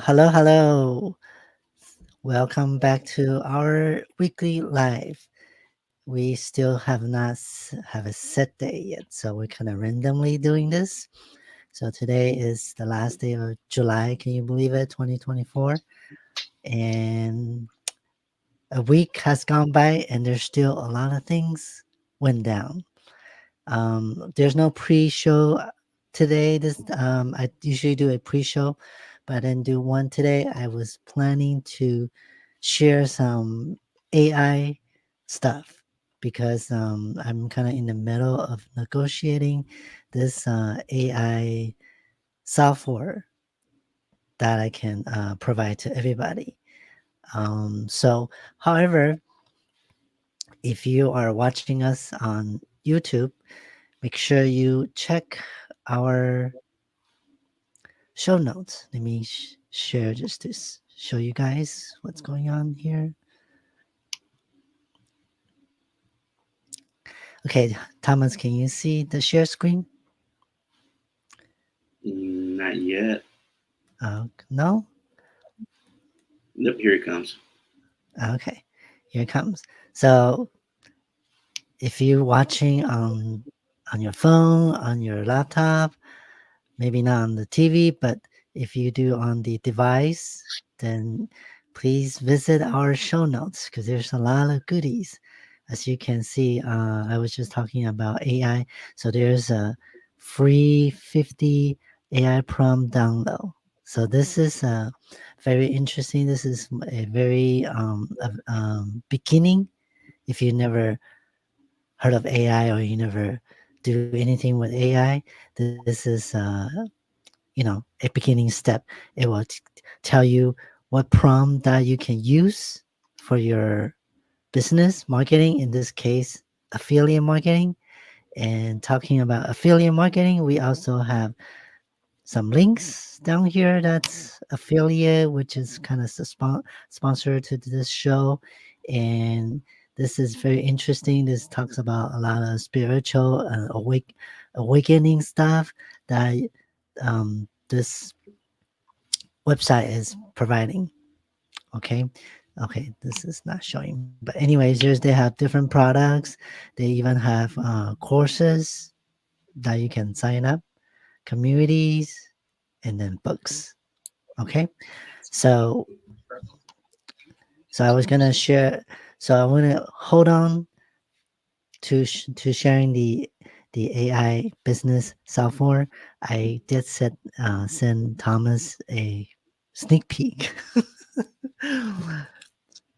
Hello, hello. Welcome back to our weekly live. We still have not have a set day yet, so we're kind of randomly doing this. So today is the last day of July. Can you believe it? 2024, and a week has gone by, and there's still a lot of things went down. There's no pre-show today. This I usually do a pre-show, but I didn't do one today. I was planning to share some AI stuff because I'm kind of in the middle of negotiating this AI software that I can provide to everybody. However, if you are watching us on YouTube, make sure you check our show notes. Let me share just to show you guys what's going on here. Okay, Thomas, can you see the share screen? Not yet. No? Yep, here it comes. Okay, here it comes. So if you're watching on your phone, on your laptop, maybe not on the TV, but if you do on the device, then please visit our show notes because there's a lot of goodies. As you can see, I was just talking about AI. So there's a free 50 AI prompt download. So this is very interesting. This is a very beginning. If you never heard of AI or you never do anything with AI, this is a beginning step. It will tell you what prompt that you can use for your business marketing, in this case affiliate marketing. And talking about affiliate marketing, we also have some links down here that's affiliate, which is kind of sponsor to this show. And this is very interesting. This talks about a lot of spiritual and awakening stuff that this website is providing. Okay. Okay, this is not showing, but anyways, they have different products. They even have courses that you can sign up, communities, and then books. Okay, so I was gonna share. So I want to hold on to sharing the AI business software. I did send Thomas a sneak peek.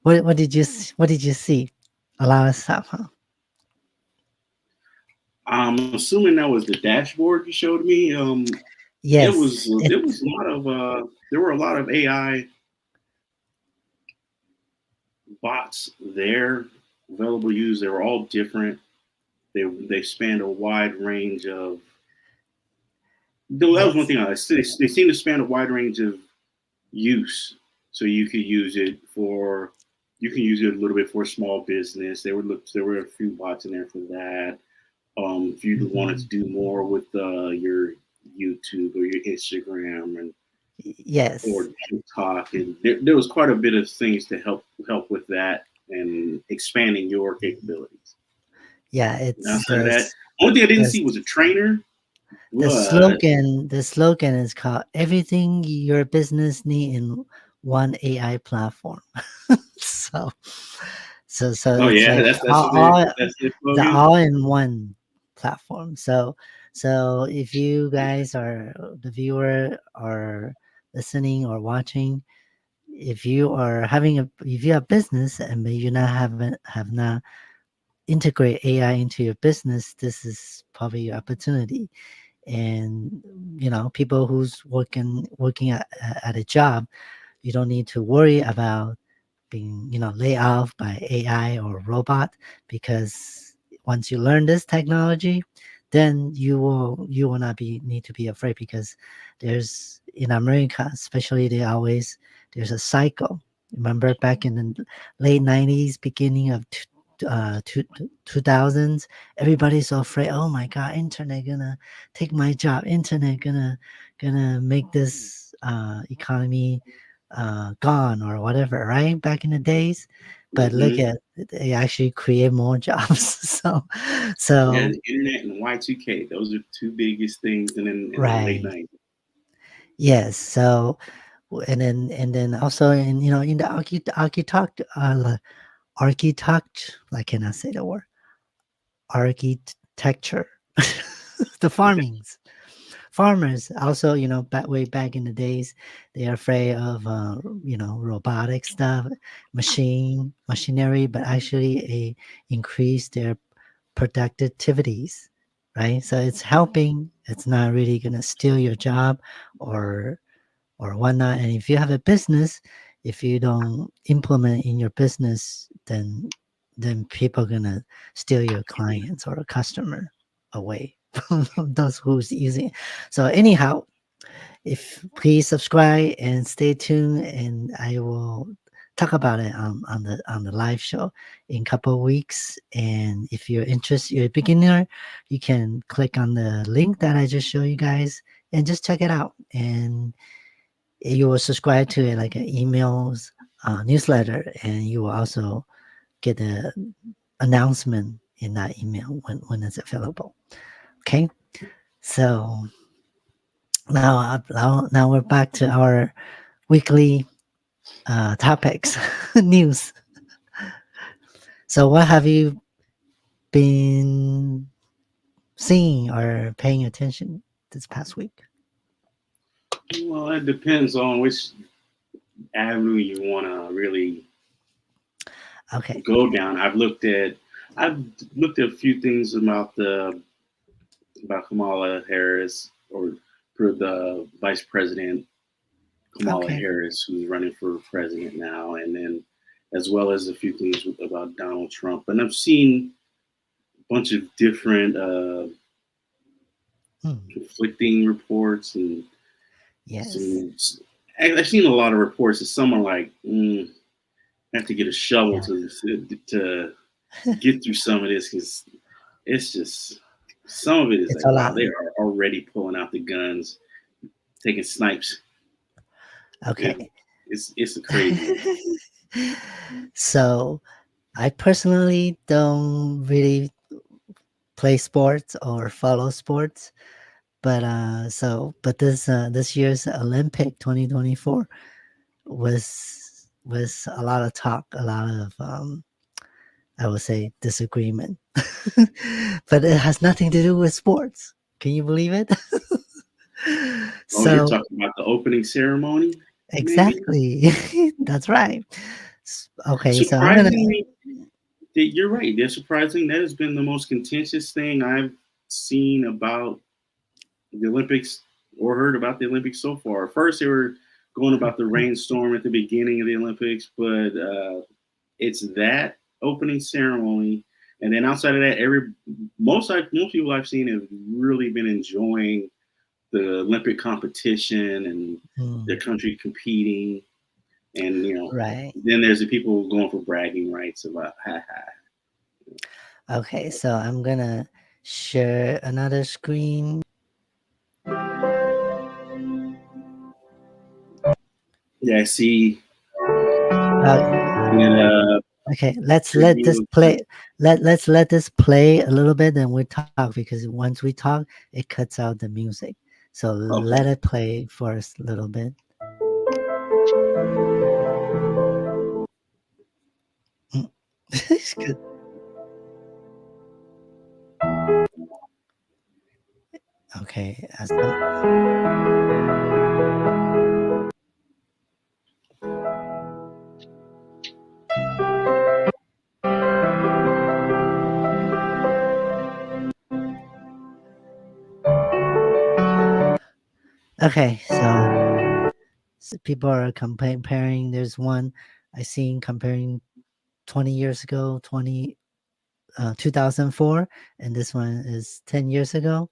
What did you see? A lot of stuff, huh? I'm assuming that was the dashboard you showed me. It was Yes, it there was a lot of there were a lot of AI bots there available to use. They were all different. They spanned a wide range of. Though that was one yes, thing I said. They seem to span a wide range of use. So you could use it for. You can use it a little bit for small business. There were a few bots in there for that. If you wanted to mhm, do more with your YouTube or your Instagram and or yes, TikTok, and there was quite a bit of things to help with that and expanding your capabilities. yeah. It's Outside of that, only thing I didn't the see was a trainer, the but slogan. The slogan is called "Everything Your Business Need in One AI Platform." so, oh it's yeah, like all that's their the slogan. all-in-one platform. So if you guys are the viewer or listening or watching, if you are having if you have business and but you not have not integrate AI into your business, this is probably your opportunity. And people who's working at a job, you don't need to worry about being laid off by AI or robot, because once you learn this technology, then you will not be need to be afraid, because there's in America especially, there's a cycle. Remember back in the late 90s, beginning of 2000s, everybody's so afraid. Oh my god, internet gonna take my job, internet gonna make this economy gone or whatever, right? Back in the days. But look Hmm. at they actually create more jobs. So, Yeah, so the internet and Y2K, those are two biggest things, and then in the late right, 90s. yes. So and then also in the architect, I cannot say the word architecture, the farmers also way back in the days they're afraid of robotic stuff, machinery, but actually increase their productivities, right? So it's helping. It's not really gonna steal your job or whatnot. And if you have a business, if you don't implement in your business, then people are gonna steal your clients or a customer away from those who's using it. So anyhow, if please subscribe and stay tuned, and I will talk about it on the live show in a couple of weeks. And if you're interested, you're a beginner, you can click on the link that I just showed you guys and just check it out. And you will subscribe to it like an emails newsletter, and you will also get the announcement in that email when it's available. Okay, so now we're back to our weekly topics news. So what have you been seeing or paying attention this past week? Well, it depends on which avenue you want to really Okay, go down. I've looked at a few things about Kamala Harris, or for the vice president Kamala okay, Harris, who's running for president now, and then as well as a few things about Donald Trump. And I've seen a bunch of different hmm. conflicting reports, and Yes, some. I've seen a lot of reports that someone like have to get a shovel yeah, to get through some of this, because it's just some of it is it's like, a wow, lot. they are already pulling out the guns, taking snipes. It, Okay. it's crazy. So I personally don't really play sports or follow sports, but this year's Olympic 2024 was a lot of talk, a lot of I would say disagreement, but it has nothing to do with sports. Can you believe it? Oh, you're So talking about the opening ceremony, maybe? exactly, that's right. Okay, so I'm gonna. Surprisingly, you're right. They're surprising. That has been the most contentious thing I've seen about the Olympics or heard about the Olympics so far. First, they were going about the rainstorm at the beginning of the Olympics, but it's that opening ceremony, and then outside of that, most people I've seen have really been enjoying the Olympic competition and their Hmm, country competing, and right. then there's the people going for bragging rights about ha ha. Okay, so I'm gonna share another screen. Yeah, I see. Uh, And okay, let's let this review. play. Let's let this play a little bit, and we talk because once we talk, it cuts out the music. So let Okay. it play for us a little bit. Mm. It's good. Okay, okay. So people are comparing. There's one I seen comparing 20 years ago, 2004, and this one is 10 years ago.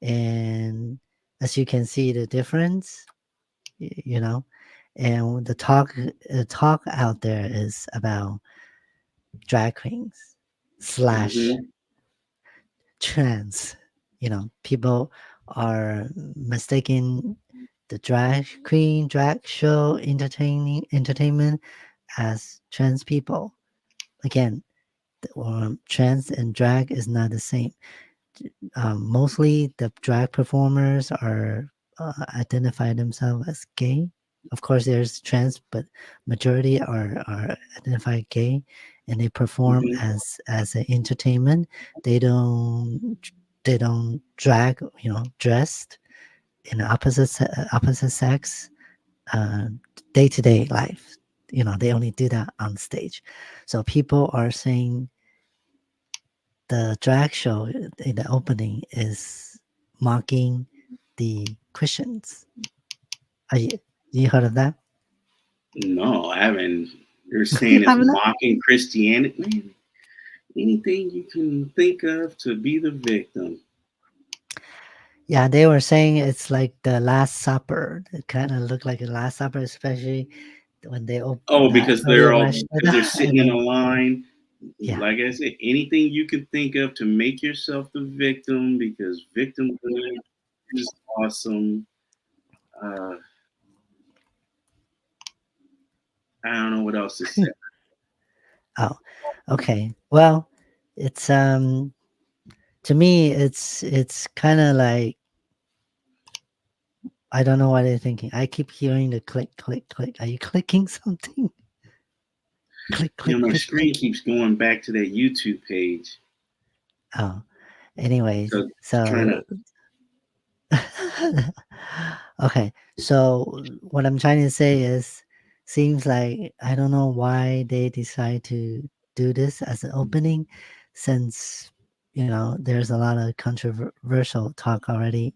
And as you can see the difference, you know, and the talk out there is about drag queens slash Hmm. trans. People are mistaking the drag queen, drag show, entertainment as trans people. Again, trans and drag is not the same. Mostly the drag performers are identify themselves as gay. Of course, there's trans, but majority are identified gay, and they perform Hmm. as an entertainment. They don't drag, dressed in the opposite sex, uh, day to day life. They only do that on stage. So people are saying the drag show in the opening is mocking the Christians. You heard of that? No, I haven't. You're You saying it's haven't? mocking Christianity. Man, anything you can think of to be the victim. Yeah, they were saying it's like the Last Supper. It kind of looked like the Last Supper, especially when they Oh, opened that because earlier they're when I all showed because they're that, sitting and in a then line. yeah, Like I said, anything you can think of to make yourself the victim because victimhood is awesome. Uh, I don't know what else to say. oh, okay. Well, it's to me, it's kind of like I don't know what they're thinking. I keep hearing the click, click, click. Are you clicking something? Click, You click, know, my click, click. screen keeps going back to that YouTube page. Oh, anyways, So trying so to okay. So what I'm trying to say is, seems like I don't know why they decide to do this as an opening, since there's a lot of controversial talk already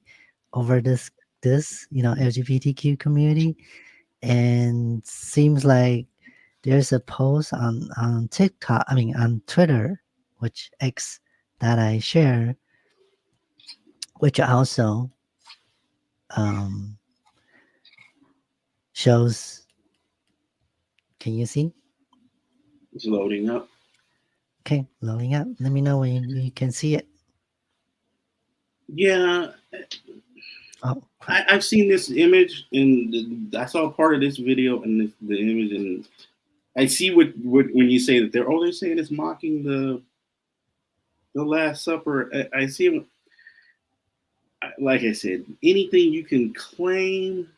over this LGBTQ community, and seems like there's a post on TikTok, I mean on Twitter, which X, that I share, which also um, shows. Can you see? it's loading up. Okay, loading up. Let me know when you can see it. Yeah, Oh crap. I've seen this image and I saw part of this video and the image and I see what when you say that they're saying it's mocking the Last Supper. I see like I said, anything you can claim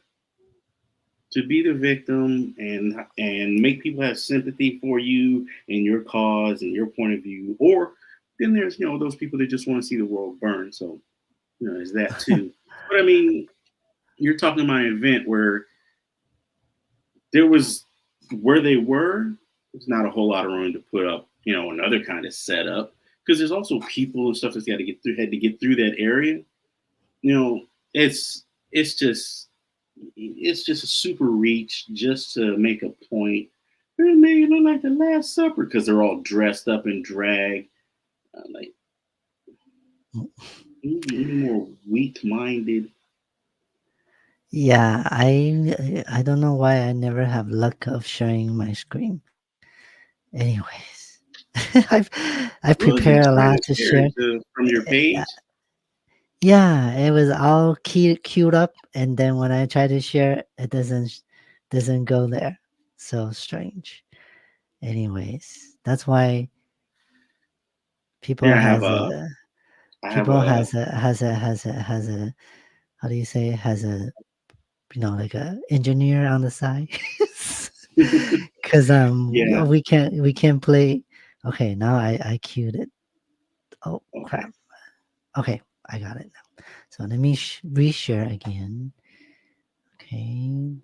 to be the victim and make people have sympathy for you and your cause and your point of view, or then there's those people that just want to see the world burn. So there's that too. But I mean, you're talking about an event where there was where they were. There's not a whole lot of room to put up another kind of setup because there's also people and stuff that's got to get through had to get through that area. you know, it's it's just it's just a super reach just to make a point. And they look like the Last Supper because they're all dressed up in drag. Like any more weak-minded. Yeah, I don't know why I never have luck of sharing my screen. Anyways, I've I Well, prepare just a trying lot to to share share. it from your page. Yeah, it was all queued up, and then when I try to share, it doesn't go there. So strange. Anyways, that's why people Yeah, has I have a a how do you say it? Has a like a engineer on the side. Because yeah. we can't play. Okay, now I queued it. Oh Okay. crap. Okay, I got it now. So let me reshare again. Okay.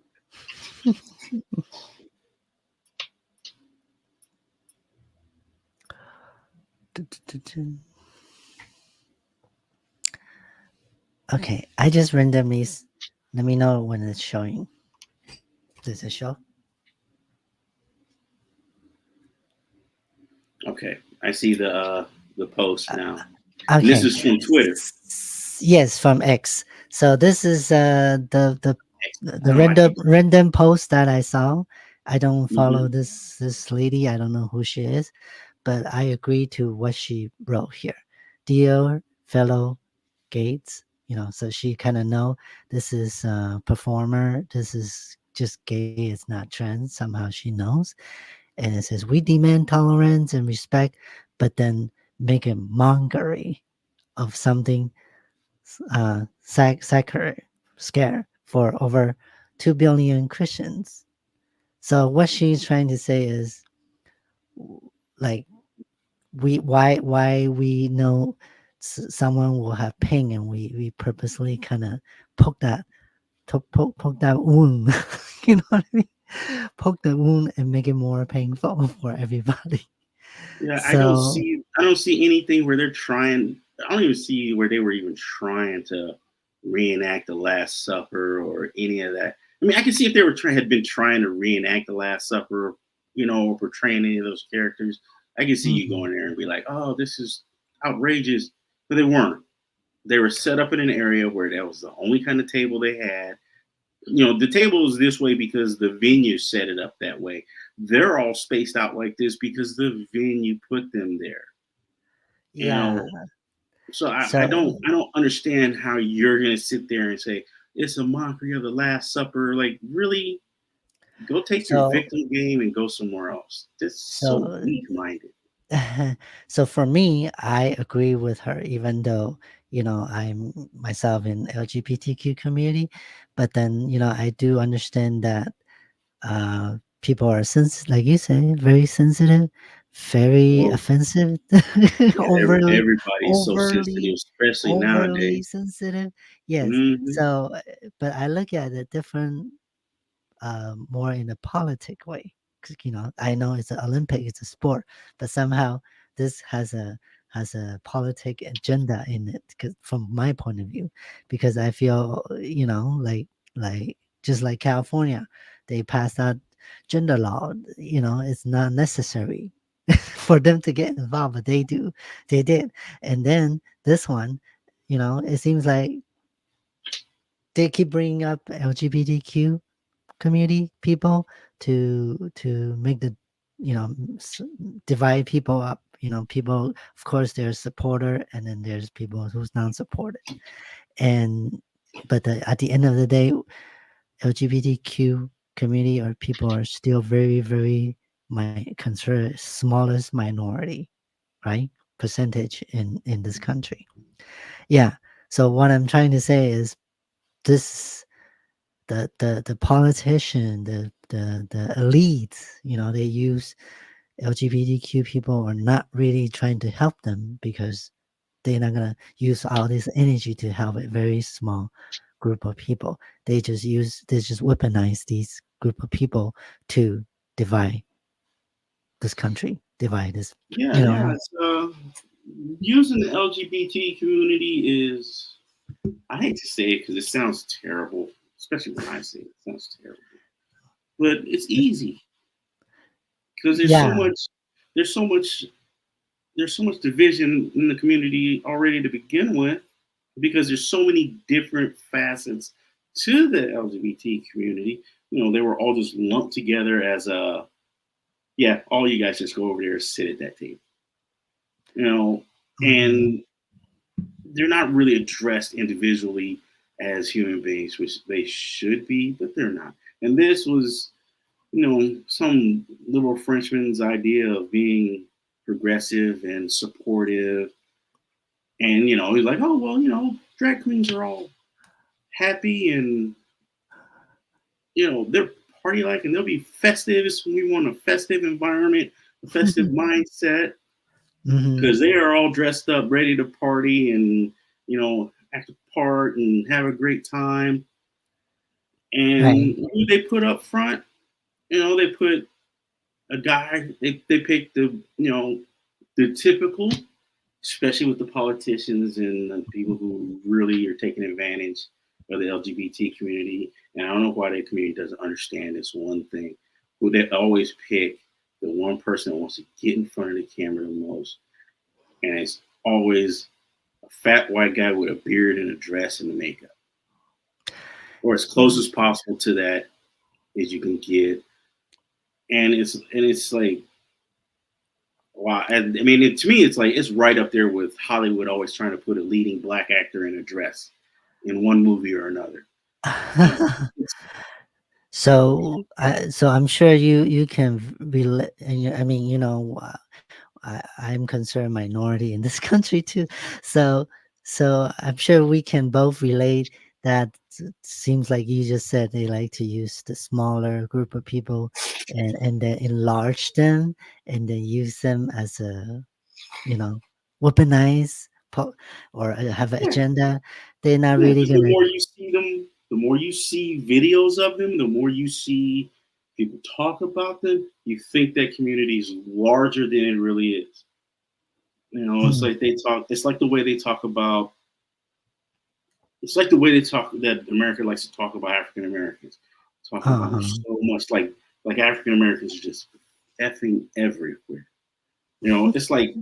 Okay, I just randomly. Let me know when it's showing. Does it show? Okay. I see the post now, and this Okay. is from Twitter. Yes, from X. So this is the Oh, I see. random post that I saw. I don't follow Hmm. this lady. I don't know who she is, but I agree to what she wrote here. Dear fellow Gates, So she kind of know this is a performer, this is just gay, it's not trans. Somehow she knows, and it says we demand tolerance and respect, but then make a mockery of something sacred, scare for over 2 billion Christians. So what she's trying to say is, like, we why we know someone will have pain, and we purposely kind of poke that poke that wound. You know what I mean? Poke the wound and make it more painful for everybody. Yeah, So I don't see anything where they're trying. I don't even see where they were even trying to reenact the Last Supper or any of that. I mean, I can see if they were had been trying to reenact the Last Supper, or portraying any of those characters. I can see you mhm, going there and be like, "Oh, this is outrageous," but they weren't. They were set up in an area where that was the only kind of table they had. The table is this way because the venue set it up that way. They're all spaced out like this because the venue put them there. You yeah. know, so So I don't understand how you're gonna sit there and say it's a mockery of the Last Supper. Like, really, go take your so victim game and go somewhere else. That's so so weak minded. so for me, I agree with her, even though, I'm myself in LGBTQ community, but then, I do understand that people are like you say, very sensitive, very Oh, offensive, yeah, overly, everybody's so sensitive, overly, especially overly nowadays. sensitive. Yes. Hmm. So, but I look at it different, more in a politic way. 'Cause, I know it's an Olympic, it's a sport, but somehow this has a politic agenda in it. Because from my point of view, because I feel, like just like California, they passed out gender law. It's not necessary for them to get involved, but they did. And then this one, it seems like they keep bringing up LGBTQ community people to make the divide people up. People, of course, there's supporter, and then there's people who's non-supported. And but at the end of the day, LGBTQ community or people are still very, very, my consider smallest minority, right? Percentage in this country. Yeah. So what I'm trying to say is, this the politician, the elites, they use LGBTQ people are not really trying to help them, because they're not gonna use all this energy to help a very small group of people. They just weaponize these group of people to divide this country, divide this, Yeah, you yeah. know. It's, using the LGBT community is, I hate to say it because it sounds terrible, especially when I say it, it sounds terrible. But it's easy because Yeah. there's so much, there's so much division in the community already to begin with, because there's so many different facets to the LGBT community. They were all just lumped together as a, yeah, all you guys just go over there and sit at that table. You know, Mhm. and they're not really addressed individually as human beings, which they should be, but they're not. And this was, some liberal Frenchman's idea of being progressive and supportive. And, he's like, oh, well, drag queens are all happy and, they're party like and they'll be festive. We want a festive environment, a festive mindset, Mhm. because they are all dressed up, ready to party and, act a part and have a great time. Right. And who they put up front, they put a guy, they pick the typical, especially with the politicians and the people who really are taking advantage of the LGBT community. And I don't know why that community doesn't understand this one thing. Who they always pick the one person that wants to get in front of the camera the most. And it's always a fat white guy with a beard and a dress and the makeup, or as close as possible to that as you can get. And it's like, wow. And I mean, to me, it's like it's right up there with Hollywood always trying to put a leading black actor in a dress. in one movie or another. You know, it's, So I'm sure you can relate. I mean, I'm concerned minority in this country too. So I'm sure we can both relate that it seems like you just said they like to use the smaller group of people and then enlarge them and then use them as a, you know, weaponize or have an yeah, agenda. They're not yeah. really Because the gonna. more you see them, the more you see videos of them, the more you see people talk about them, you think that community is larger than it really is. You know, it's Mm, like they talk. It's like the way they talk about. It's like the way they talk that America likes to talk about African Americans. Talking about them uh-huh. so much, like African Americans are just effing everywhere. You know, it's like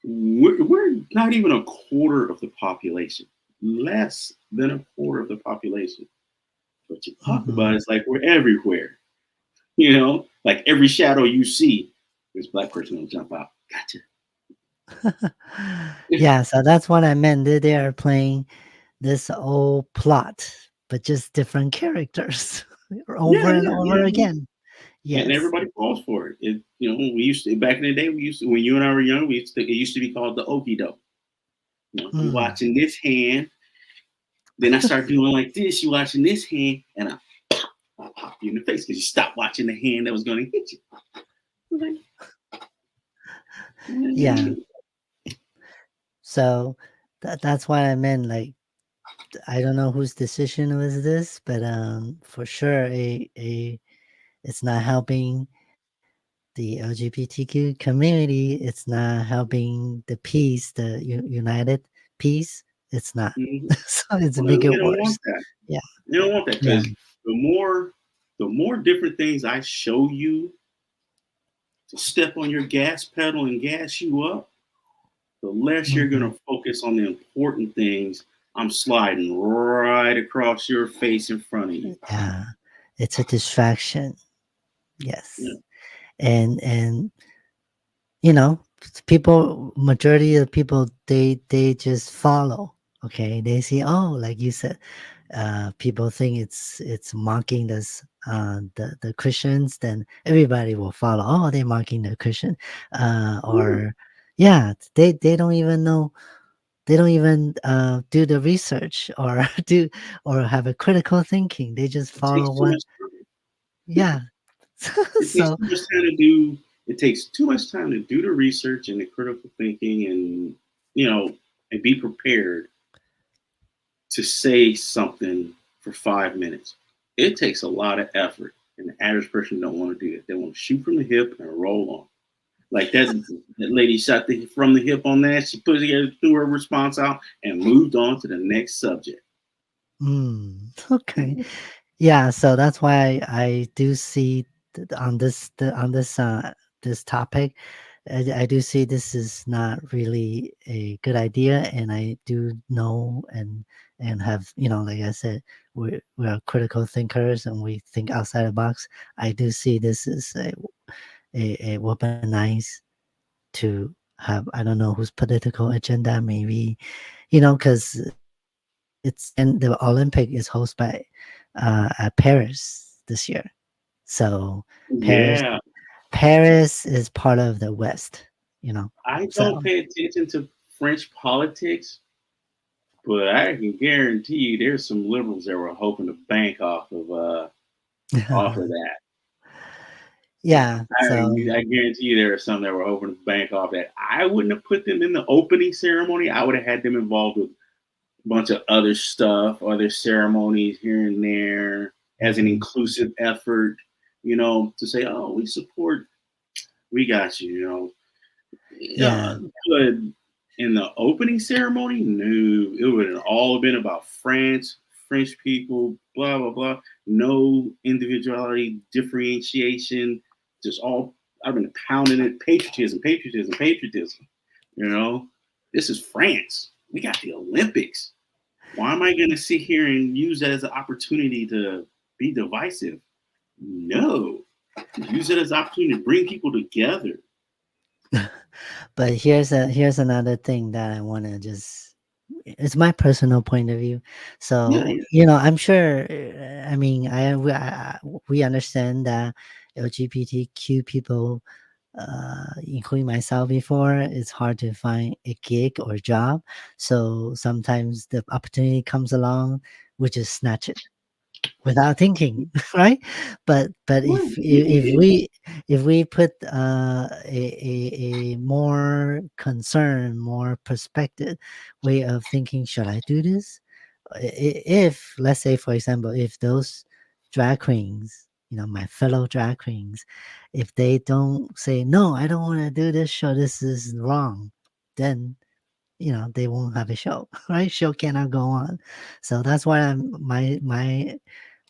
we're not even a quarter of the population, less than a quarter of the population. But you talk about Mhm. it, it's like we're everywhere. You know, like every shadow you see, this black person will jump out. Gotcha. Yeah, so that's what I meant. They are playing this old plot, but just different characters over Yeah, and yeah, over yeah. again. And Yes. everybody falls for it. We used to back in the day. We used to when you and I were young. It used to be called the okey doke. You know, you Mm. watching this hand, then I start doing like this. You watching this hand, and I pop you in the face because you stopped watching the hand that was going to hit you. Like, Yeah. mm, So that's why I meant like I don't know whose decision was this, but for sure a it's not helping the LGBTQ community. It's not helping the peace, the united peace. It's not. So it's well, make they it don't want worse. that. Yeah. They don't want that Yeah. because the more different things I show you to step on your gas pedal and gas you up, the less you're going Mhm. to focus on the important things. I'm sliding right across your face in front of you. Yeah, it's a distraction. Yeah. Yes, and people, majority of people, they just follow. Okay, they see, oh, like you said, people think it's mocking this the Christians, then everybody will follow. Oh, they're mocking the Christian, Yeah. or yeah, they don't even know. They don't even do the research or do or have a critical thinking. They just It takes follow too what. much time. Yeah. It takes So, too much time to do. It takes too much time to do the research and the critical thinking, and you know, and be prepared to say something for 5 minutes. It takes a lot of effort, and the average person don't want to do it. They want to shoot from the hip and roll on. Like that lady shot from the hip on that. She put it together, threw her response out, and moved on to the next subject. okay. Yeah, so that's why I do see on this topic, I do see this is not really a good idea, and I do know and have, like I said, we're critical thinkers and we think outside the box. I do see this as a weaponized to have, I don't know whose political agenda, maybe, because it's and the Olympic is hosted by at Paris this year. So Paris Yeah, Paris is part of the West, you know. I don't So pay attention to French politics, but I can guarantee you there's some liberals that were hoping to bank off of that. yeah, so I guarantee you there are some that were hoping to bank off that. I wouldn't have put them in the opening ceremony. I would have had them involved with a bunch of other stuff, other ceremonies here and there, as an mhm, inclusive effort, to say, oh, we support, we got you, yeah, Yeah, but in the opening ceremony, no, it would have all been about France, French people, blah blah blah. No individuality, differentiation, just all. I've been pounding it, patriotism, patriotism, patriotism. You know, this is France. We got the Olympics. Why am I going to sit here and use that as an opportunity to be divisive? No, use it as an opportunity to bring people together. but here's another thing that I want to just it's my personal point of view. Yeah, So yeah. I'm sure. I mean, we understand that LGBTQ people, including myself before, it's hard to find a gig or job. So sometimes the opportunity comes along, we just snatch it without thinking, right? But Right. People if get we put a more concern, more perspective way of thinking, should I do this? If, let's say, for example, if those drag queens, my fellow drag queens, if they don't say no, I don't want to do this show, this is wrong, then they won't have a show, right? Show cannot go on. So that's why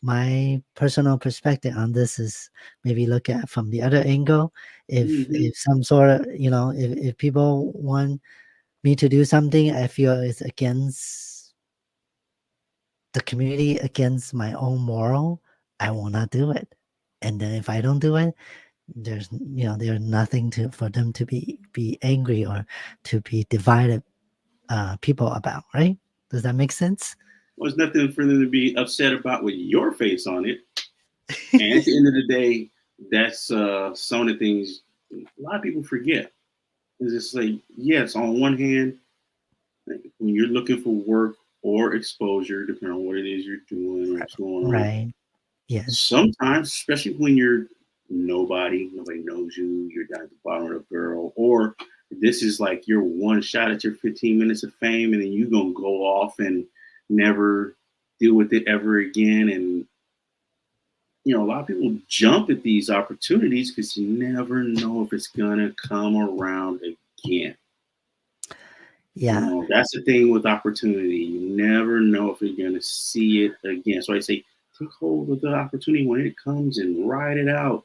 my personal perspective on this is maybe look at from the other angle. hmm If some sort of, if people want me to do something I feel is against the community, against my own moral, I will not do it. And then if I don't do it, there's nothing to for them to be angry or to be divided people about, right? Does that make sense? Well, there's nothing for them to be upset about with your face on it. And at the end of the day, that's some of the things a lot of people forget. Is it's like, yes, on one hand, like, when you're looking for work or exposure, depending on what it is you're doing or what's going on, Right. Yes. sometimes, especially when you're nobody knows you, you're down at the bottom of the barrel, or this is like your one shot at your 15 minutes of fame, and then you're gonna go off and never deal with it ever again. And a lot of people jump at these opportunities because you never know if it's gonna come around again. Yeah. That's the thing with opportunity. You never know if you're gonna see it again. So I say take hold of the opportunity when it comes and ride it out.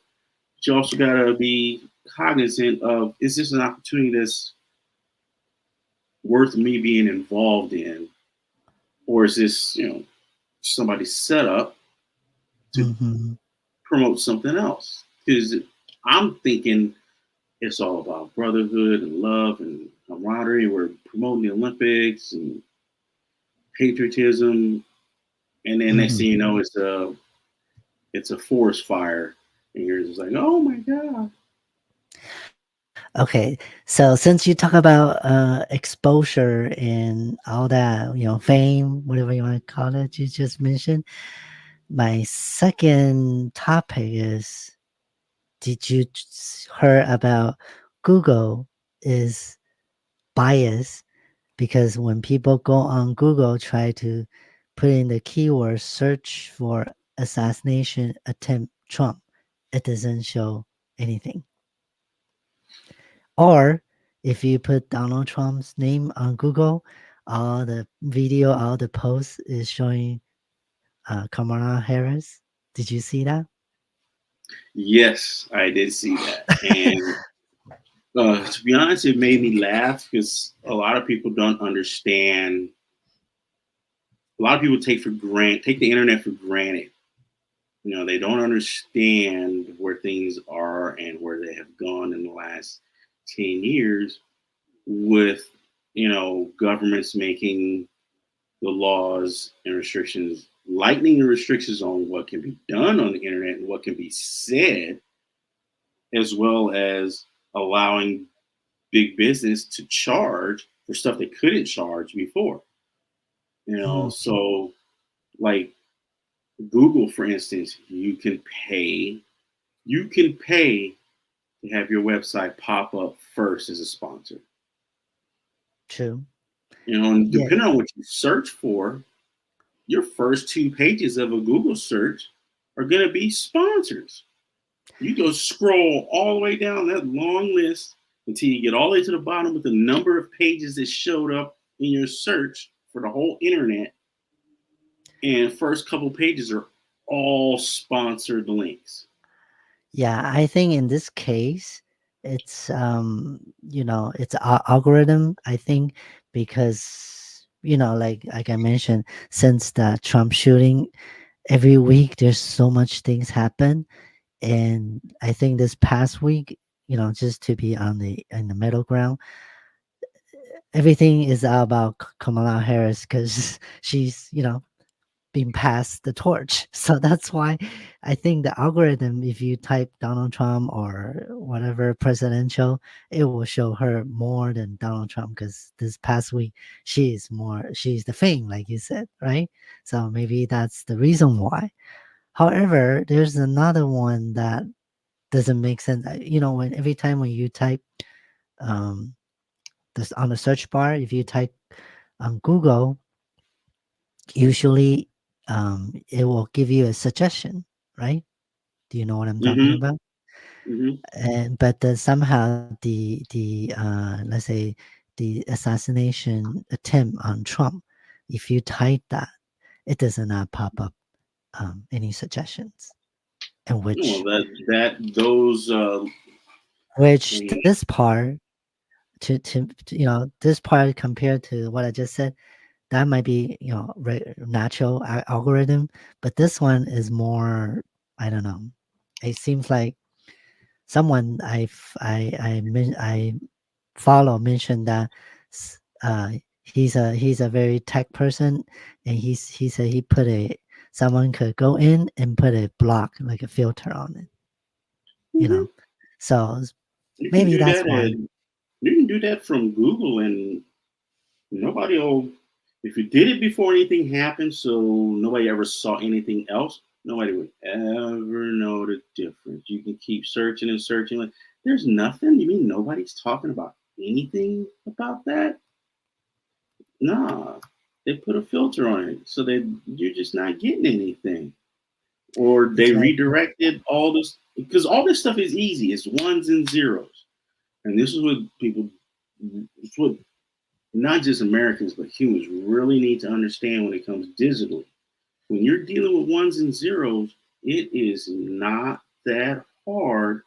But you also gotta be cognizant of, is this an opportunity that's worth me being involved in? Or is this, somebody's set up to Hmm. promote something else? Because I'm thinking it's all about brotherhood and love and camaraderie. We're promoting the Olympics and patriotism, and then next thing Hmm. you know, it's a forest fire, and you're just like, oh my god. Okay. So since you talk about exposure and all that, fame, whatever you want to call it, you just mentioned, my second topic is, did you heard about Google is biased? Because when people go on Google, try to put in the keyword search for assassination attempt Trump, it doesn't show anything. Or if you put Donald Trump's name on Google, all the video, all the posts is showing Kamala Harris. Did you see that? Yes, I did see that, and to be honest, it made me laugh because a lot of people don't understand. A lot of people take the internet for granted. They don't understand where things are and where they have gone in the last 10 years with governments making the laws and restrictions, lightening the restrictions on what can be done on the internet and what can be said, as well as allowing big business to charge for stuff they couldn't charge before. Mm, So like Google, for instance, you can pay to have your website pop up first as a sponsor. true. And Yeah. depending on what you search for, your first two pages of a Google search are going to be sponsors. You go scroll all the way down that long list until you get all the way to the bottom with the number of pages that showed up in your search for the whole internet. And first couple pages are all sponsored links. Yeah, I think in this case, it's it's algorithm, I think, because like I mentioned, since the Trump shooting, every week there's so much things happen. And I think this past week, just to be on the in the middle ground, everything is about Kamala Harris because she's, being passed the torch. So that's why I think the algorithm, if you type Donald Trump or whatever presidential, it will show her more than Donald Trump because this past week she's the thing, like you said, right? So maybe that's the reason why. However, there's another one that doesn't make sense. When every time when you type um, this on the search bar, if you type on Google, usually it will give you a suggestion, right? Do you know what I'm talking Mm-hmm. about? Mm-hmm. And but somehow the let's say the assassination attempt on Trump, if you type that, it does not pop up any suggestions, and Well, which that those which you this part this part compared to what I just said, that might be natural algorithm, but this one is more, I don't know, it seems like someone I follow mentioned that he's a very tech person, and he said he put a someone could go in and put a block, like a filter on it, you know, know so you can maybe do that's that why. at you can do that from Google, and nobody will. If you did it before anything happened, so nobody ever saw anything else, nobody would ever know the difference. You can keep searching and searching. Like, there's nothing. You mean nobody's talking about anything about that? Nah, they put a filter on it so that you're just not getting anything, or they Exactly. redirected all this because all this stuff is easy. It's ones and zeros, and this is what people. It's what not just Americans but humans really need to understand when it comes digitally. When you're dealing with ones and zeros, it is not that hard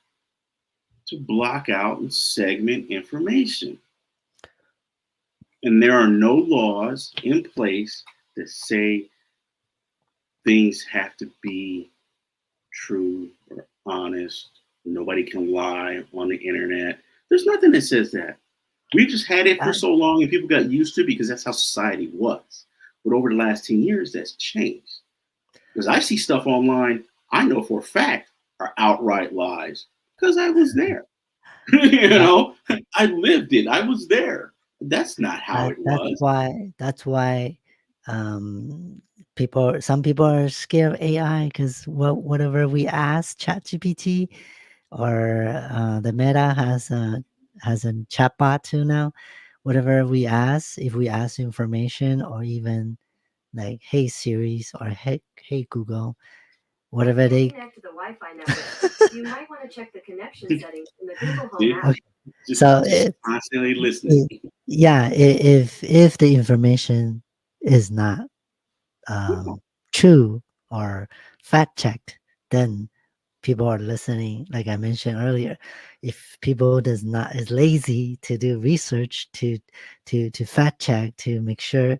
to block out and segment information. And there are no laws in place that say things have to be true or honest. Nobody can lie on the internet. There's nothing that says that. We just had it for Uh, so long and people got used to it because that's how society was. But over the last 10 years, that's changed. Because I see stuff online I know for a fact are outright lies because I was there. that I lived it. I was there. That's not how That it was. that's why um, some people are scared of AI because whatever we ask ChatGPT or the Meta has a chatbot too now. Whatever we ask, if we ask information or even like Hey Siri or Hey Google, whatever Can't they. connect to the Wi-Fi network. You might want to check the connection settings in the Google Home See? app. Okay, Just so just constantly listening. it yeah, if the information is not No. true or fact checked, then people are listening. Like I mentioned earlier, if people does not is lazy to do research to fact check to make sure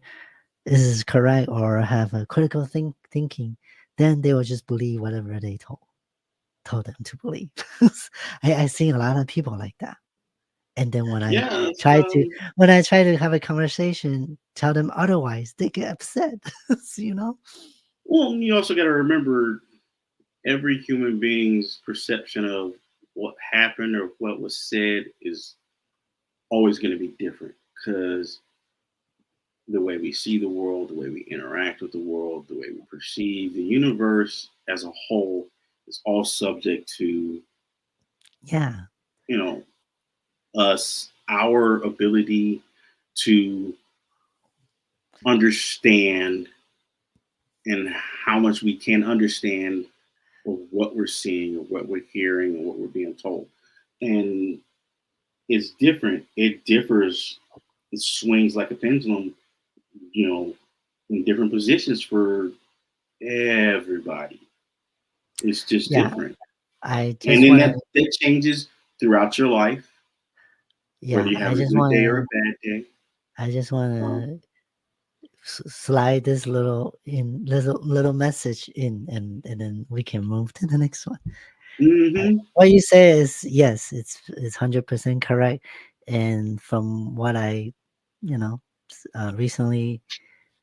this is correct or have a critical thinking, then they will just believe whatever they told them to believe. I seen a lot of people like that. And then Yeah, it's, when I try to have a conversation, tell them otherwise, they get upset. you know? well, you also got to remember every human being's perception of what happened or what was said is always going to be different because the way we see the world, the way we interact with the world, the way we perceive the universe as a whole is all subject to, Yeah. you know, us, our ability to understand and how much we can understand of what we're seeing or what we're hearing or what we're being told. And it's different. It differs. It swings like a pendulum, you know, in different positions for everybody. It's just Yeah. different. I And just then want to, that changes throughout your life, whether yeah, you have a good day or a bad day. I just want Um, to slide this little message in, and then we can move to the next one. hmm What you say is yes, it's 100% correct. And from what I recently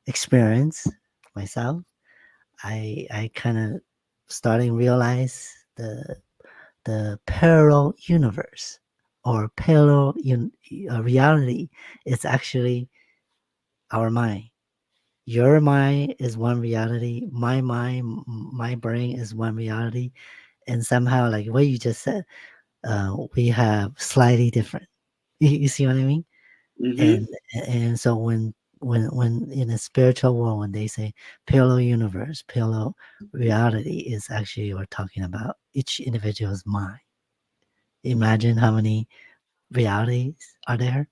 experienced myself. I kind of starting realize the parallel universe or reality is actually our mind. Your mind is one reality. My mind, my brain is one reality, and somehow, like what you just said, we have slightly different. You see what I mean? Hmm. And so when in a spiritual world, when they say parallel universe, parallel reality, is actually we're talking about each individual's mind. Imagine how many realities are there,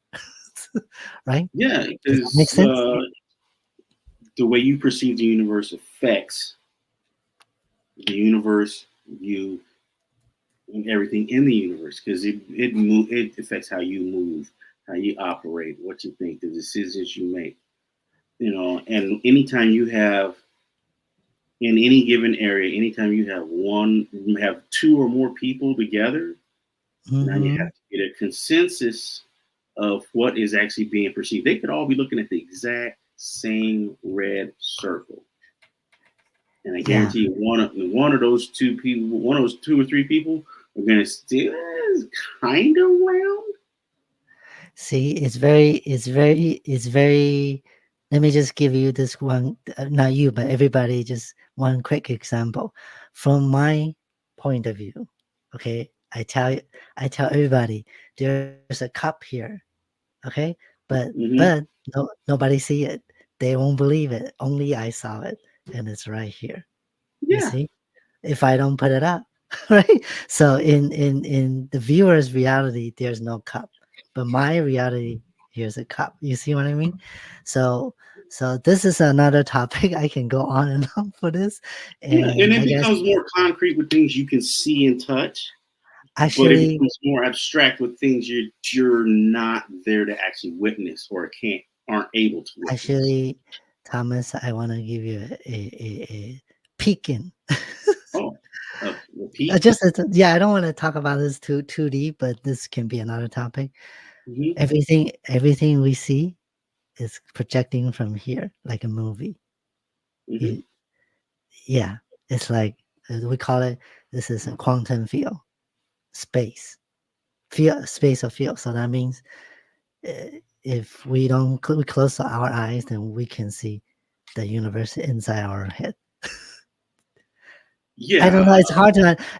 right? Yeah, Does that make because sense? the way you perceive the universe affects the universe, you, and everything in the universe, because it affects how you move, how you operate, what you think, the decisions you make. And anytime you have in any given area, anytime you have two or more people together, now you Hmm. have to get a consensus of what is actually being perceived. They could all be looking at the exact same red circle. And I Yeah. guarantee you, one of those two people, one of those two or three people, are going to still kind of round. See, it's very. Let me just give you this one, not you, but everybody, just one quick example. From my point of view, okay, I tell everybody, there's a cup here, okay, but Hmm. no, nobody see it. They won't believe it. Only I saw it, and it's right here. You Yeah, see? If I don't put it up, right? So in the viewer's reality, there's no cup, but my reality, here's a cup. You see what I mean? So this is another topic. I can go on and on for this, yeah, and and it I guess becomes more concrete with things you can see and touch, but it actually becomes more abstract with things you're not there to actually witness or aren't able to witness. actually Thomas, I want to give you a peek in. Oh, a peak. Yeah, I don't want to talk about this too deep, but this can be another topic. Hmm. Everything we see is projecting from here like a movie. Hmm. You, yeah, it's like we call it. This is a quantum field, space, space or field. So that means if we don't we close our eyes, then we can see the universe inside our head. I don't know. Yeah,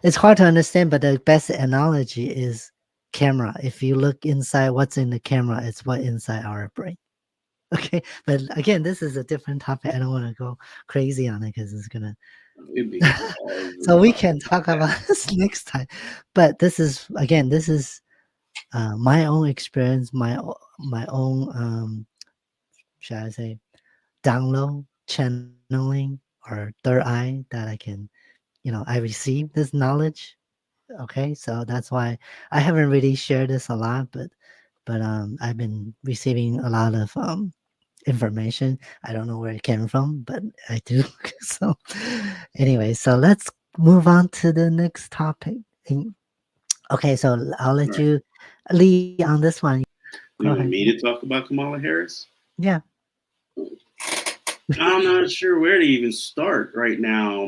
It's hard to understand, but the best analogy is camera. If you look inside, what's in the camera, it's what inside our brain. Okay, but again, this is a different topic. I don't want to go crazy on it because it's gonna. it'd be a whole So other we topic can about talk that. about this next time. But this is again, this is my own experience, my own shall I say download channeling or third eye that I can, I receive this knowledge. Okay, so that's why I haven't really shared this a lot, but I've been receiving a lot of information. I don't know where it came from, but I do. So anyway, so let's move on to the next topic. Okay, so I'll All let right. you lead on this one. Go You ahead. want me to talk about Kamala Harris? Yeah. I'm not sure where to even start right now.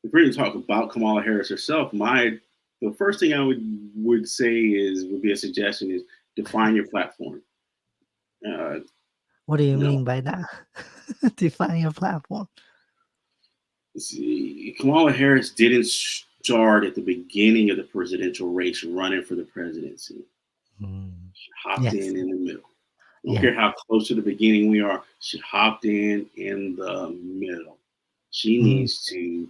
If we're going to talk about Kamala Harris herself, the first thing I would say would be a suggestion is define your platform. Uh, What do you you know, mean by that? Define your platform. see, Kamala Harris didn't start at the beginning of the presidential race running for the presidency. Mm. She hopped Yes. in the middle. I don't Yeah. care how close to the beginning we are. She hopped in the middle. She Mm. needs to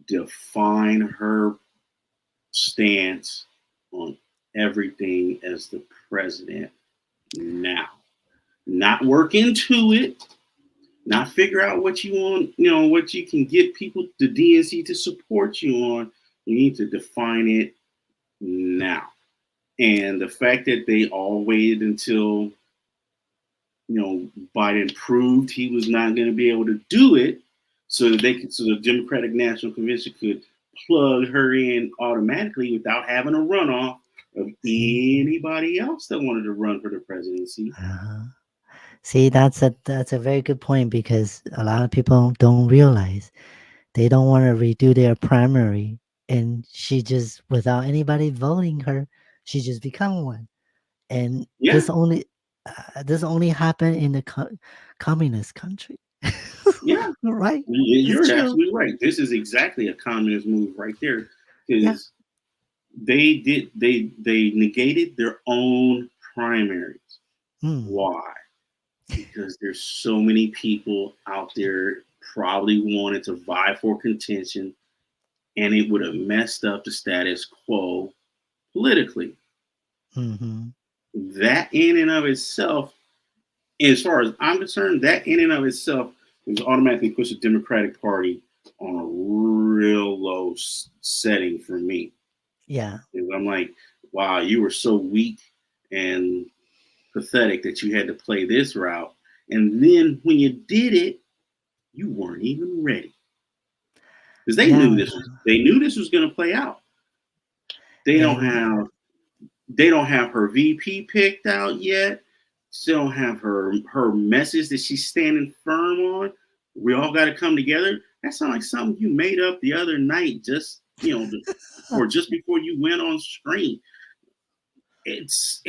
define her stance on everything as the president now. Not work into it, not figure out what you want, what you can get people, the DNC to support you on. You need to define it now. And the fact that they all waited until, Biden proved he was not going to be able to do it so the Democratic National Convention could plug her in automatically without having a runoff of See, anybody else that wanted to run for the presidency. uh, see, that's a very good point because a lot of people don't realize they don't want to redo their primary, and she just without anybody voting her, she just become one. And Yeah, this only happened in the communist country, yeah, right? It's you're true. absolutely right. This is exactly a communist move right there, Yeah. because they negated their own primaries. Mm, Why? Because there's so many people out there probably wanted to vie for contention, and it would have messed up the status quo politically. hmm. That in and of itself, as far as I'm concerned, that in and of itself is automatically puts the Democratic Party on a real low setting for me. Yeah. And I'm like, wow, you were so weak and pathetic that you had to play this route. And then when you did it, you weren't even ready, because Yeah. they knew this was going to play out. They don't And have her VP picked out yet. Still don't have her message that she's standing firm on. We all got to come together. That sounds like something you made up the other night, just or just before you went on screen. It's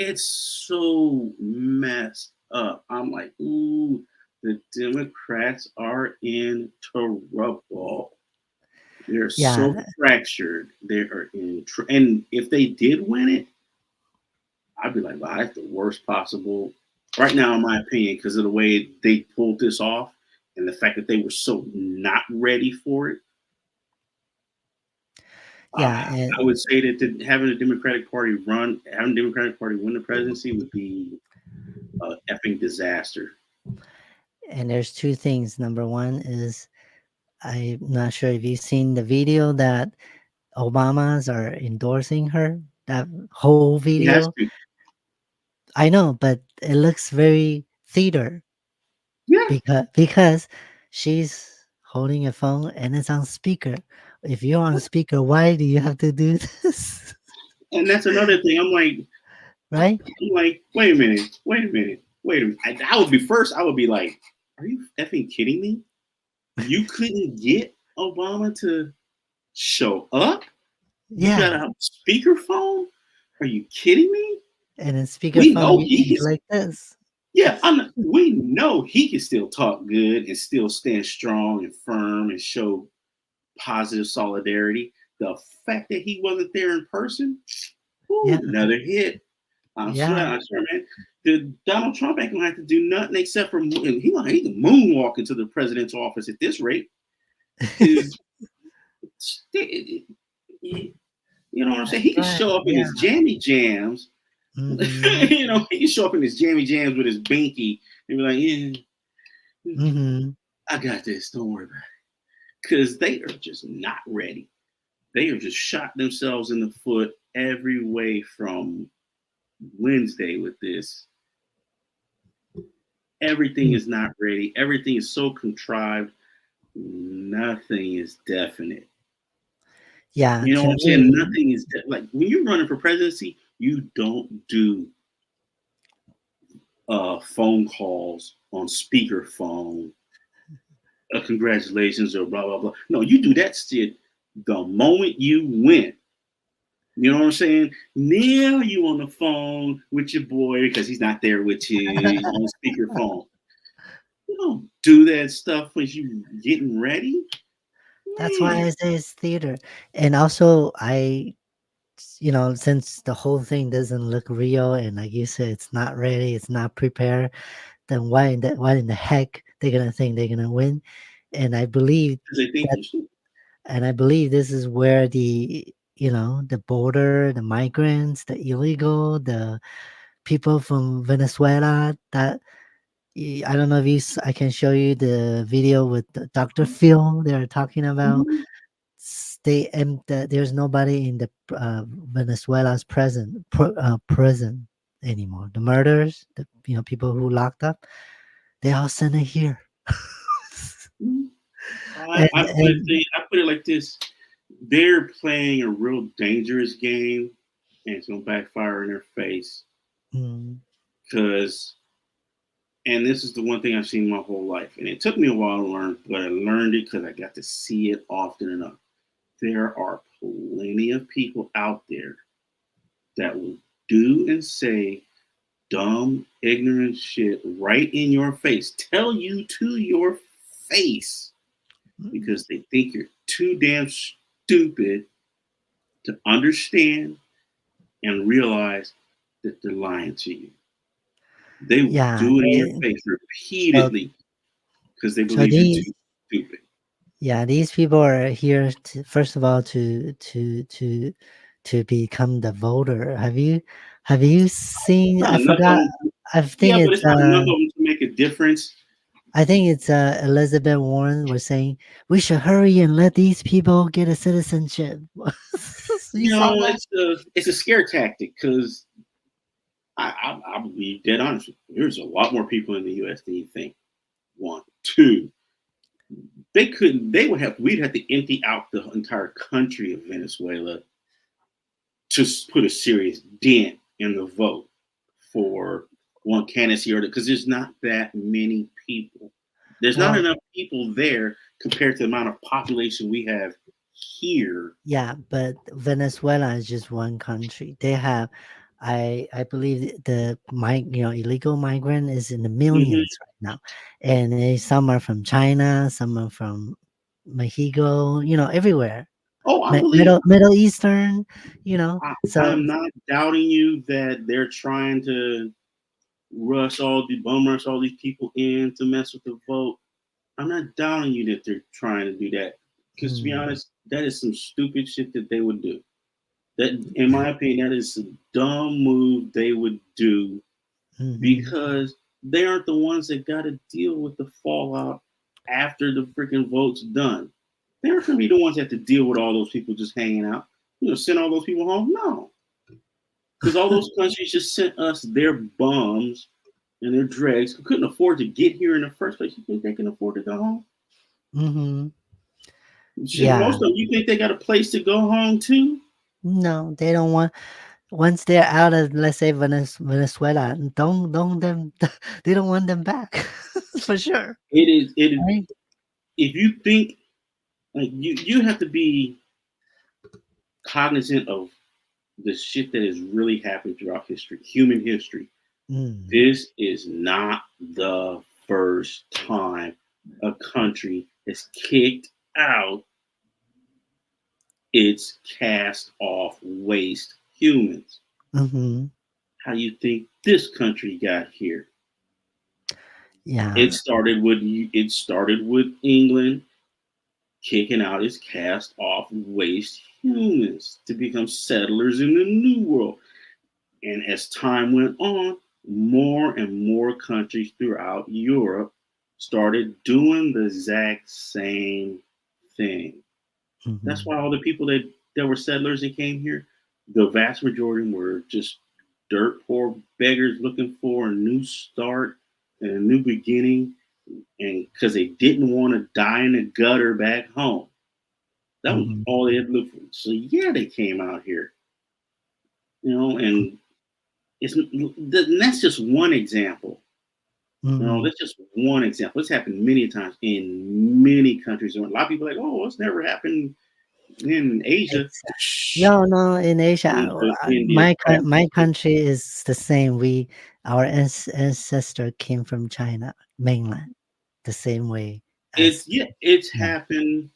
so messed up. I'm like, ooh, the Democrats are in trouble. They're so yeah, fractured. They are in, and if they did win it, I'd be like, wow, that's the worst possible. Right now, in my opinion, because of the way they pulled this off and the fact that they were so not ready for it, yeah, I would say that having the Democratic Party having the Democratic Party win the presidency would be an effing disaster. and there's two things. Number one is I'm not sure if you've seen the video that Obamas are endorsing her. That whole He has video. to, I know, but it looks very theater yeah. because she's holding a phone and it's on speaker. If you're on speaker, why do you have to do this? And that's another thing. Right? Wait a minute, wait a minute, wait a minute. I would be first. I would be like, are you effing kidding me? You couldn't get Obama to show up? You got Yeah. a speakerphone? Are you kidding me? And then We speakerphone, know you he can. like this. Yeah, we know he can still talk good and still stand strong and firm and show positive solidarity. The fact that he wasn't there in person, Yeah. whoo, another hit. Yeah. I swear, man. The Donald Trump ain't gonna have to do nothing except for he can moonwalk into the president's office at this rate. Because you know what I'm saying? That's He can right. show up in Yeah. his jammy jams. Mhm. He can show up in his jammy jams with his binky and be like, "Yeah, Mhm. I got this. Don't worry about it." Because they are just not ready. They have just shot themselves in the foot every way from Wednesday with this. Everything Mm. is not ready. Everything is so contrived. Nothing is definite. Yeah, You know to what I'm saying? me, Nothing is like when you're running for presidency, you don't do phone calls on speakerphone, congratulations or blah blah blah. No, you do that shit the moment you win. You know what I'm saying? Now you on the phone with your boy because he's not there with you on speakerphone. You don't do that stuff when you getting ready. that's why Man, I say it's theater. And also, since the whole thing doesn't look real, and like you said, it's not ready, it's not prepared, then why in the heck they're gonna think they're gonna win? And I believe because they think that, you should. and I believe this is where the border, the migrants, the illegal, the people from Venezuela that I don't know if I can show you the video with Dr. Phil. They're talking about Mhm. there's nobody in the Venezuela's prison anymore. The murders, the people who locked up, they all sent it here. Mhm. and, I put it like this: they're playing a real dangerous game and it's gonna backfire in their face. Mm. Because, and this is the one thing I've seen my whole life, and it took me a while to learn, but I learned it because I got to see it often enough. There are plenty of people out there that will do and say dumb, ignorant shit right in your face, tell you to your face because they think you're too damn stupid to understand and realize that they're lying to you. They will Yeah. do it in your face So, repeatedly because they so believe you're these too stupid. yeah, these people are here to, first of all, to become the voter. Have you seen? Not I enough of forgot. them. I think Yeah, but it's it's not enough of them to make a difference. Elizabeth Warren was saying we should hurry and let these people get a citizenship. You You saw know, that? it's a scare tactic because I'll be dead honest. There's a lot more people in the U.S. than you think. One, two, they couldn't. They would have. We'd have to empty out the entire country of Venezuela to put a serious dent in the vote for one candidacy or because there's not that many people. There's not Well, enough people there compared to the amount of population we have here. yeah, but Venezuela is just one country. They have, I believe illegal migrant is in the Hmm. millions right now, and some are from China, some are from Mexico, everywhere. Oh, I believe. Middle Eastern, I so am not doubting you that they're trying to bum rush all these people in to mess with the vote. I'm not doubting you that they're trying to do that. Because to be mm, honest, that is some stupid shit that they would do. That, in my opinion, that is a dumb move they would do mhm. because they aren't the ones that got to deal with the fallout after the freaking vote's done. They aren't going to be the ones that have to deal with all those people just hanging out. Send all those people home. No, because all those countries just sent us their bums and their dregs who couldn't afford to get here in the first place. You think they can afford to go home? Mhm. Shit, most Yeah. of them, you think they got a place to go home to? No, they don't want. Once they're out of, let's say, Venezuela, don't them. They don't want them back for sure, It is. right? If you think like you have to be cognizant of the shit that has really happened throughout history, human history. Mm, This is not the first time a country has kicked out its cast off waste humans. mhm. How do you think this country got here? It Yeah. started with England kicking out its cast off waste humans to become settlers in the New World. And as time went on, more and more countries throughout Europe started doing the exact same thing. That's Mhm. why all the people that were settlers that came here, the vast majority were just dirt poor beggars looking for a new start and a new beginning, and because they didn't want to die in the gutter back home. That was Mhm. all they had looked for. So yeah, they came out here, and that's just one example. Mhm. That's just one example. It's happened many times in many countries. A lot of people are like, oh, it's never happened in Asia. It's no, in Asia, India, my Pakistan. country is the same. Our ancestor came from China mainland, the same way as It's yeah, happened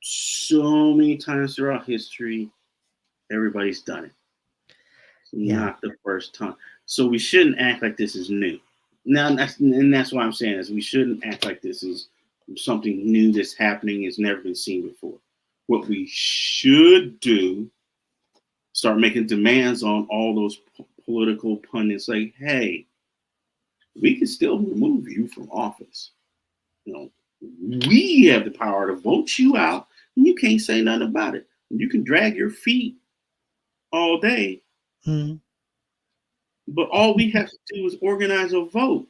so many times throughout history. Everybody's done it. It's yeah, not the first time. So we shouldn't act like this is new. Now, that's what I'm saying is we shouldn't act like this is something new that's happening, has never been seen before. What we should do, start making demands on all those political pundits, like, hey, we can still remove you from office. You know, we have the power to vote you out, and you can't say nothing about it. You can drag your feet all day, mm, but all we have to do is organize a vote.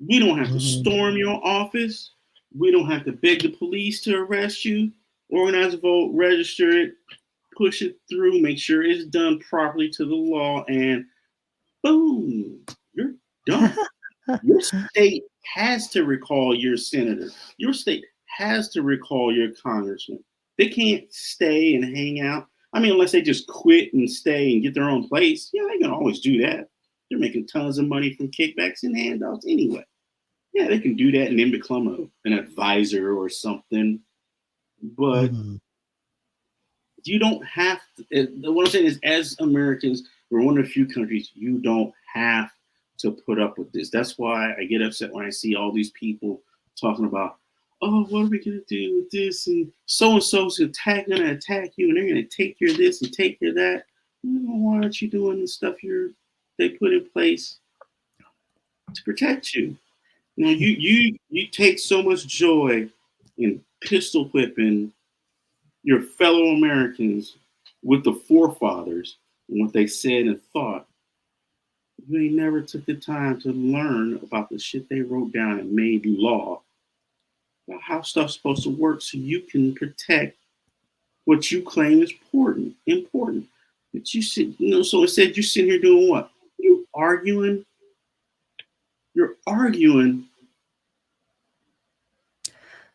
We don't have to mhm, storm your office. We don't have to beg the police to arrest you. Organize a vote, register it, push it through, make sure it's done properly to the law, and boom, you're done. Your state has to recall your senator. Your state has to recall your congressman. They can't stay and hang out. I mean, unless they just quit and stay and get their own place. Yeah, they can always do that. They're making tons of money from kickbacks and handouts anyway. Yeah, they can do that and then become an advisor or something. But Mhm. you don't have to. What I'm saying is, as Americans, we're one of the few countries you don't have to put up with this. That's why I get upset when I see all these people talking about, oh, what are we gonna do with this? And so's gonna attack you, and they're gonna take your this and take your that. Why aren't you doing the stuff they put in place to protect you? You know, you take so much joy in pistol whipping your fellow Americans with the forefathers and what they said and thought. You ain't never took the time to learn about the shit they wrote down and made law about how stuff's supposed to work so you can protect what you claim is important. But you sit, so instead you're sitting here doing what? You're arguing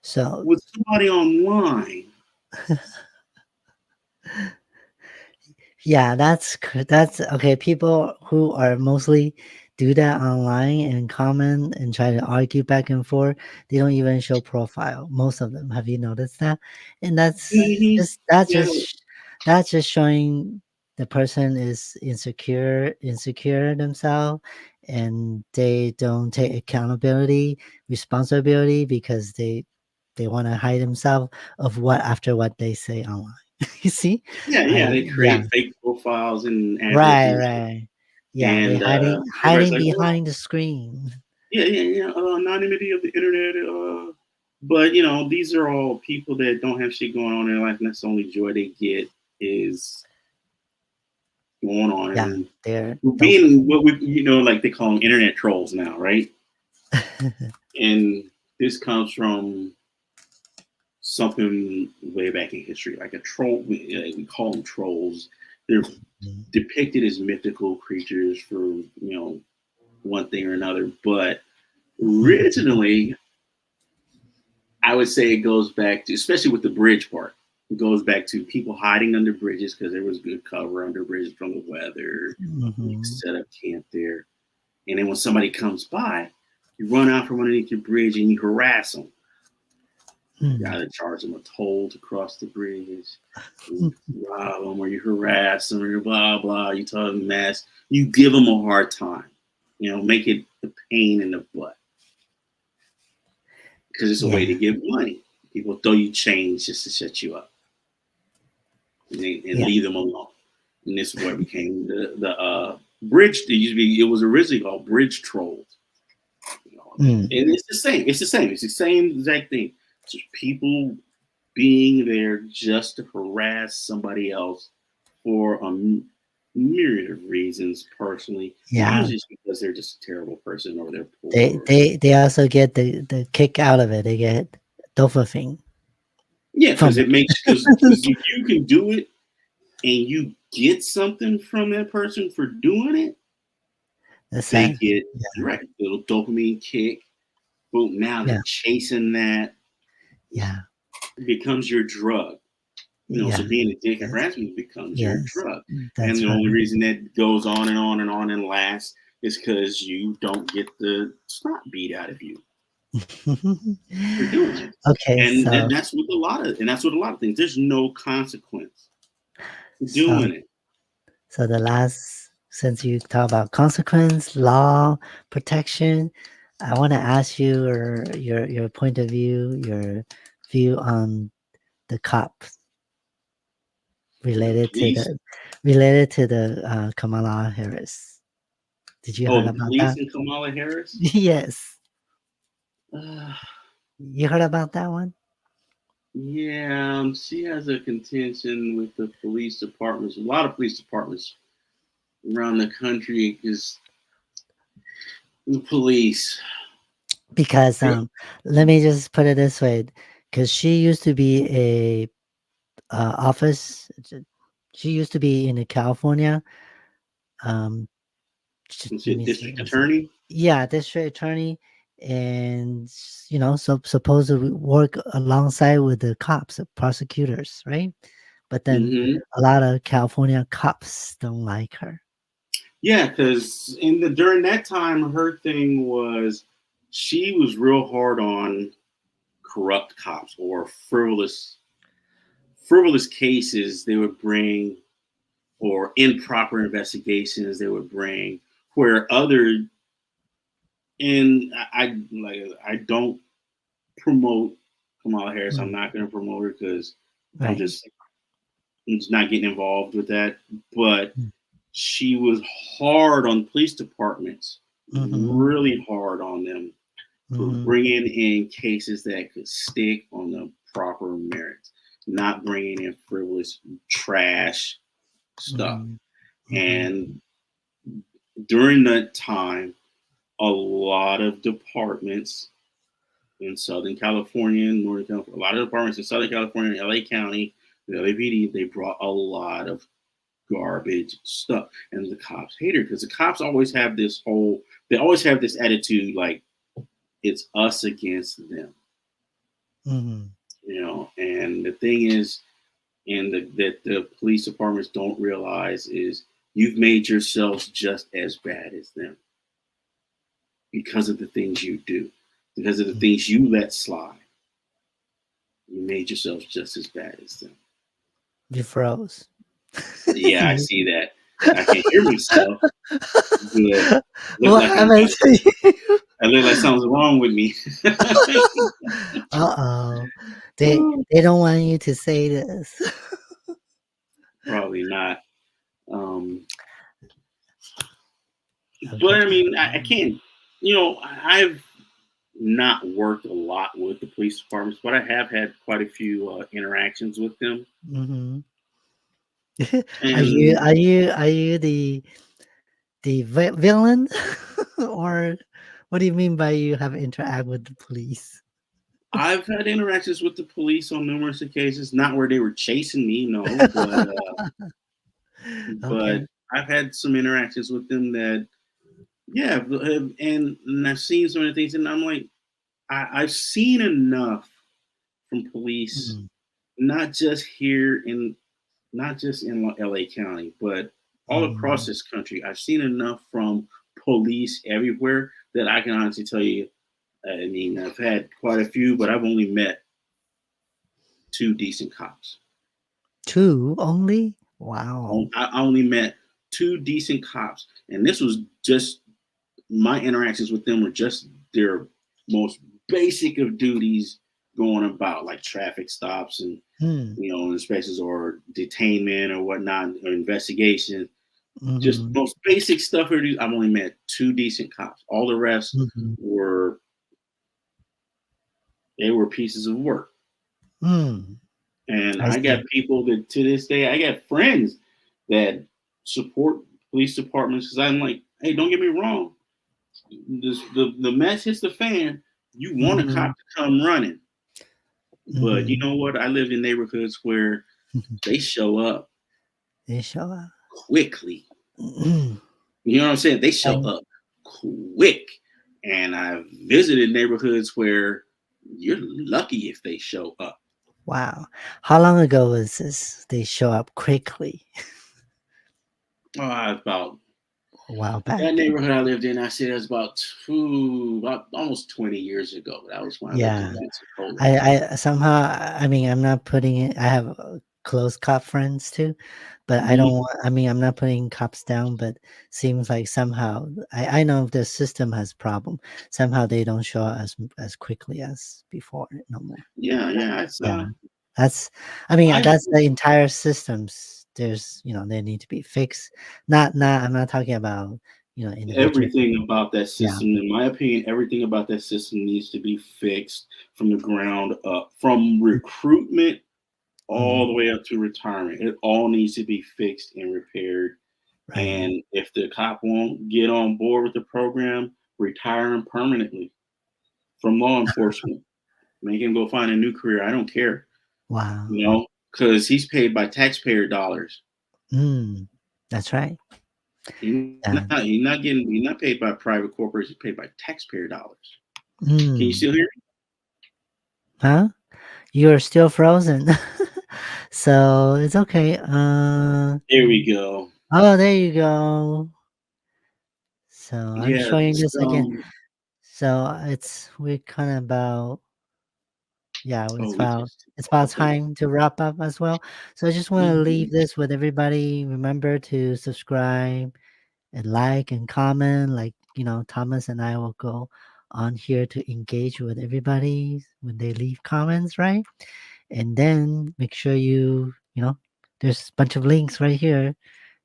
So with somebody online. yeah, that's okay. People who are mostly do that online and comment and try to argue back and forth, they don't even show profile. Most of them. Have you noticed that? And Mm-hmm. Yeah, that's just showing the person is insecure themselves, and they don't take accountability, responsibility, because they want to hide themselves of what they say online. You see? yeah. They Yeah. create fake profiles and Right, addresses, right. Yeah, they and everybody's hiding like, "Well, behind the screen. yeah. Anonymity of the internet." But these are all people that don't have shit going on in their life, and that's the only joy they get is going on Yeah, and they're don't. being what we, like they call them internet trolls now, right? And this comes from something way back in history, like a troll. We call them trolls. They're depicted as mythical creatures for one thing or another, but originally I would say it goes back to, especially with the bridge part, it goes back to people hiding under bridges because there was good cover under bridges from the weather. You Mhm. set up camp there, and then when somebody comes by, you run out from underneath your bridge and you harass them. You Mm. either charge them a toll to cross the bridge, you rob them, or you harass them, or blah blah. You tell them mess. You give them a hard time. Make it a pain in the butt because it's a way Yeah, to get money. People throw you change just to shut you up and yeah. leave them alone. And this is where it became the bridge. It was originally called bridge trolls. Mm. And it's the same. It's the same. It's the same exact thing. It's just people being there just to harass somebody else for a myriad of reasons. Personally, Yeah. usually it's because they're just a terrible person or they're They poor. they they also get the kick out of it. They get dopamine Yeah, from because it makes because it. if you can do it and you get something from that person for doing it, That's they sad. get Yeah, right little dopamine kick. Boom! Now they're yeah, chasing that. yeah, It becomes your drug. So yeah. being a dick and Yes, harassment becomes your yes. drug. And That's the only right. reason that goes on and on and on and lasts is because you don't get the snot beat out of you for doing it. Okay, And that's what a lot of things. There's no consequence for so doing it. so the last, since you talk about consequence, law, protection, I want to ask you your point of view, your view on the cops The related to police, the Kamala Harris. Did you heard the about police that? and Kamala Harris. Yes, Uh, you heard about that one. yeah, she has a contention with the police departments. A lot of police departments around the country because the police. Because let me just put it this way, because she used to be a office She used to be in California. Um, Was let it me see. district One second. attorney? Yeah, district attorney, and so supposedly work alongside with the cops, the prosecutors, right? But then Hmm. a lot of California cops don't like her. Yeah, because during that time, her thing was she was real hard on corrupt cops or frivolous cases they would bring or improper investigations they would bring where other and I don't promote Kamala Harris. I'm Mm, not going to promote her because I'm right. just I'm just not getting involved with that. But Mm, she was hard on police departments, mm-hmm, really hard on them for mm-hmm, bringing in cases that could stick on the proper merits, not bringing in frivolous trash stuff. mm-hmm, mm-hmm, And during that time, a lot of departments in Southern California and Northern California, a lot of departments in Southern California and LA County, the LAPD, they brought a lot of garbage stuff. And the cops hate her because the cops they always have this attitude like it's us against them, mm-hmm. And the thing is, that the police departments don't realize is you've made yourselves just as bad as them because of the things you do, because of the things you let slide. You made yourselves just as bad as them. You froze. Yeah, I see that. I can hear myself. Good. Look What like happened to you? I look like something's wrong with me. Uh-oh. They don't want you to say this. Probably not. Um, but Okay. I mean, I can't. I've not worked a lot with the police departments, but I have had quite a few interactions with them. Mm-hmm. And Are you the villain, or what do you mean by you have interact with the police? I've had interactions with the police on numerous occasions, not where they were chasing me, no, but Okay. I've had some interactions with them that, yeah, and I've seen some of the things, and I'm like, I've seen enough from police, Mm, not just here in, not just in LA County, but all across mm, this country. I've seen enough from police everywhere that I can honestly tell you. I mean, I've had quite a few, but I've only met two decent cops. 2 only? Wow. I only met two decent cops, and this was just my interactions with them were just their most basic of duties going about, like traffic stops and Mm, inspections or detainment or whatnot, or investigation. Just mhm, most basic stuff. I've only met two decent cops. All the rest mhm. were they were pieces of work. Mm, And I I got see. people that to this day, I got friends that support police departments because I'm like, hey, don't get me wrong. The mess hits the fan. You want a Mhm, cop to come running, but you mhm, know what? I lived in neighborhoods where mhm. they show up They show up. quickly. Mm, You know what I'm saying? They show and up quick. And I've visited neighborhoods where you're lucky if they show up. wow. How long ago was this? They show up quickly. About A while that back. neighborhood I lived in, I say that's about almost 20 years ago. That was when I lived in Yeah. Pensacola. I somehow, I mean, I'm not putting it, I have close cop friends too, but I don't Mhm. want, I mean, I'm not putting cops down, but seems like somehow, I know the system has problem. Somehow they don't show up as quickly as before no more. Yeah, yeah. It's Yeah. That's, I mean, I that's the entire systems. There's, they need to be fixed. I'm not talking about, individual. everything about that Yeah. system, in my opinion, everything about that system needs to be fixed from the ground up, from recruitment all Mm, the way up to retirement. It all needs to be fixed and repaired. right. And if the cop won't get on board with the program, retire him permanently from law enforcement. Make him go find a new career. I don't care, Wow. because he's paid by taxpayer dollars. Mm, that's right. Yeah. He's not paid by private corporations. He's paid by taxpayer dollars. Can you Mm. still hear me? Huh? You're still frozen. So it's okay. There we go. Oh, there you go. So I'm Yeah. showing this again. So we're kind of about, yeah, Oh, we just it's about okay. time to wrap up as well. So I just want to leave Mhm. this with everybody. Remember to subscribe and like and comment. Like, Thomas and I will go on here to engage with everybody when they leave comments, right? And then make sure there's a bunch of links right here.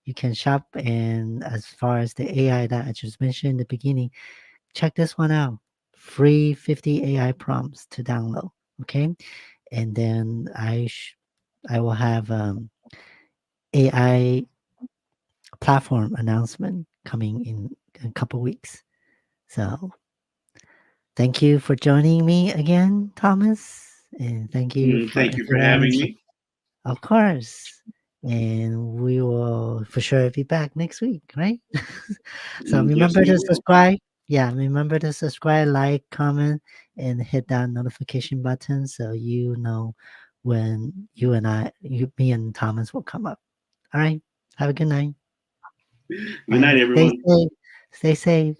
You can shop. And as far as the AI that I just mentioned in the beginning, check this one out. Free 50 AI prompts to download. Okay. And then I will have AI platform announcement coming in a couple weeks. So thank you for joining me again, Thomas. And thank you for Thank you for everyone. having me. Of course. And we will for sure be back next week, right? So Yes, remember we to will. subscribe. Yeah, remember to subscribe, like, comment, and hit that notification button so you know when me and Thomas will come up. All right. Have a good night. Good Bye. night, Stay everyone. safe. Stay safe.